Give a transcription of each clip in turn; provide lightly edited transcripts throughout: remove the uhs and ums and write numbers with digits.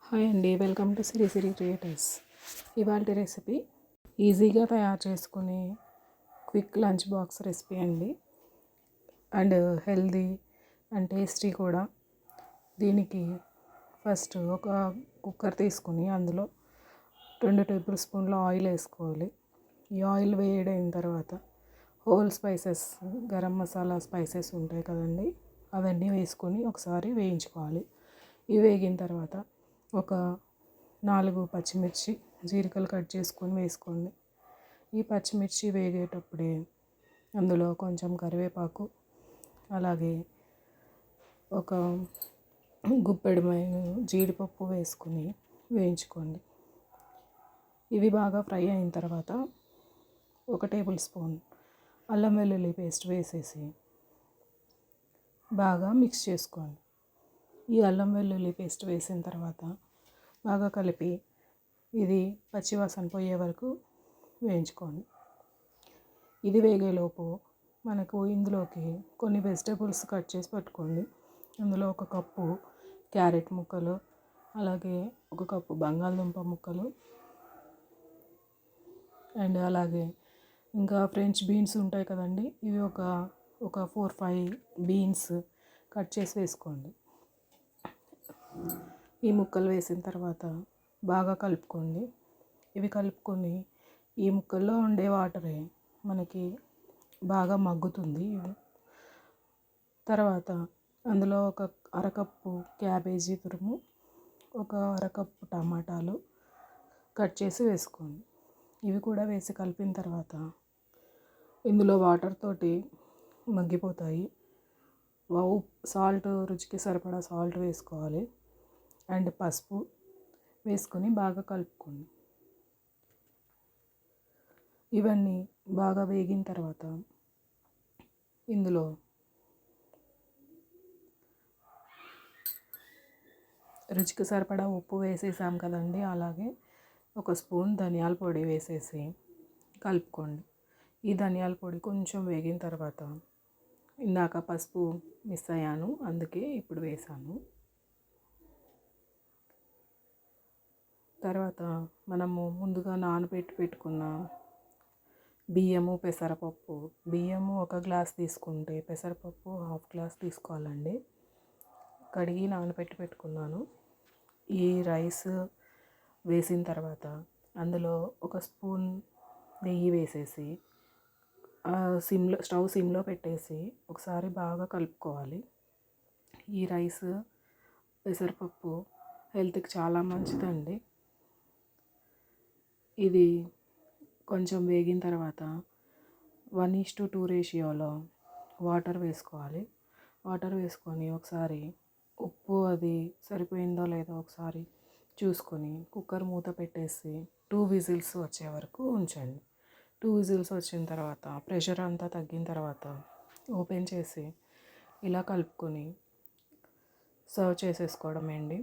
Hi అండి, welcome to Siri Siri creators. ఇవాళ recipe ఈజీగా తయారు చేసుకునే క్విక్ లంచ్ బాక్స్ రెసిపీ అండి. అండ్ హెల్దీ అండ్ టేస్టీ కూడా. దీనికి ఫస్ట్ ఒక కుక్కర్ తీసుకుని అందులో 2 టేబుల్ స్పూన్ల ఆయిల్ వేసుకోవాలి. ఈ ఆయిల్ వేయడైన తర్వాత whole spices, garam masala spices ఉంటాయి కదండి, అవన్నీ వేసుకొని ఒకసారి వేయించుకోవాలి. ఇవి వేగిన తర్వాత ఒక 4 పచ్చిమిర్చి జీలకలు కట్ చేసుకొని వేసుకోండి. ఈ పచ్చిమిర్చి వేగేటప్పుడే అందులో కొంచెం కరివేపాకు, అలాగే ఒక గుప్పెడు జీడిపప్పు వేసుకొని వేయించుకోండి. ఇవి బాగా ఫ్రై అయిన తర్వాత 1 టేబుల్ స్పూన్ అల్లం వెల్లుల్లి పేస్ట్ వేసేసి బాగా మిక్స్ చేసుకోండి. ఈ అల్లం వెల్లుల్లి పేస్ట్ వేసిన తర్వాత బాగా కలిపి ఇది పచ్చివాసన పోయే వరకు వేయించుకోండి. ఇది వేగేలోపు మనకు ఇందులోకి కొన్ని వెజిటేబుల్స్ కట్ చేసి పెట్టుకోండి. అందులో 1 కప్పు క్యారెట్ ముక్కలు, అలాగే 1 కప్పు బంగాళదుంప ముక్కలు, అండ్ అలాగే ఇంకా ఫ్రెంచ్ బీన్స్ ఉంటాయి కదండి, ఇవి ఒక 4-5 బీన్స్ కట్ చేసి వేసుకోండి. ఈ ముక్కలు వేసిన తర్వాత బాగా కలుపుకోండి. ఇవి కలుపుకొని ఈ ముక్కల్లో ఉండే వాటరే మనకి బాగా మగ్గుతుంది. తర్వాత అందులో 1 అరకప్పు క్యాబేజీ తురుము, 1 అరకప్పు టమాటాలు కట్ చేసి వేసుకోండి. ఇవి కూడా వేసి కలిపిన తర్వాత ఇందులో వాటర్ తోటి మగ్గిపోతాయి. సాల్ట్, రుచికి సరిపడా సాల్ట్ వేసుకోవాలి. అండ్ పసుపు వేసుకొని బాగా కలుపుకోండి. ఇవన్నీ బాగా వేగిన తర్వాత ఇందులో రుచికి సరిపడా ఉప్పు వేసేసాం కదండి, అలాగే 1 స్పూన్ ధనియాల పొడి వేసేసి కలుపుకోండి. ఈ ధనియాల పొడి కొంచెం వేగిన తర్వాత ఇందాక పసుపు మిస్ అయ్యాను, అందుకే ఇప్పుడు వేసాను. తర్వాత మనము ముందుగా నానబెట్టి పెట్టుకున్న బియ్యము, పెసరపప్పు, బియ్యము 1 గ్లాస్ తీసుకుంటే పెసరపప్పు 1/2 గ్లాస్ తీసుకోవాలండి. కడిగి నానబెట్టి పెట్టుకున్నాను. ఈ రైస్ వేసిన తర్వాత అందులో 1 స్పూన్ నెయ్యి వేసేసి స్టవ్ సిమ్లో పెట్టేసి ఒకసారి బాగా కలుపుకోవాలి. ఈ రైస్, పెసరపప్పు హెల్త్కి చాలా మంచిదండి. ఇది కొంచెం వేగిన తర్వాత 1:2 రేషియోలో వాటర్ వేసుకోవాలి. వాటర్ వేసుకొని ఒకసారి ఉప్పు అది సరిపోయిందో లేదో ఒకసారి చూసుకొని కుక్కర్ మూత పెట్టేసి 2 విజిల్స్ వచ్చే వరకు ఉంచండి. 2 విజిల్స్ వచ్చిన తర్వాత ప్రెషర్ అంతా తగ్గిన తర్వాత ఓపెన్ చేసి ఇలా కలుపుకొని సర్వ్ చేసేసుకోవడమే అండి.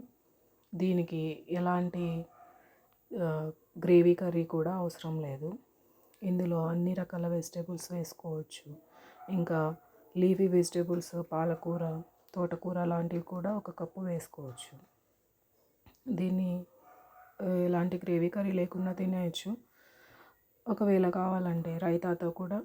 దీనికి ఎలాంటి గ్రేవీ కర్రీ కూడా అవసరం లేదు. ఇందులో అన్ని రకాల వెజిటేబుల్స్ వేసుకోవచ్చు. ఇంకా లీఫీ వెజిటేబుల్స్, పాలకూర, తోటకూర లాంటివి కూడా 1 కప్పు వేసుకోవచ్చు. దీన్ని ఎలాంటి గ్రేవీ కర్రీ లేకుండా తినేయచ్చు. ఒకవేళ కావాలంటే రైతాతో కూడా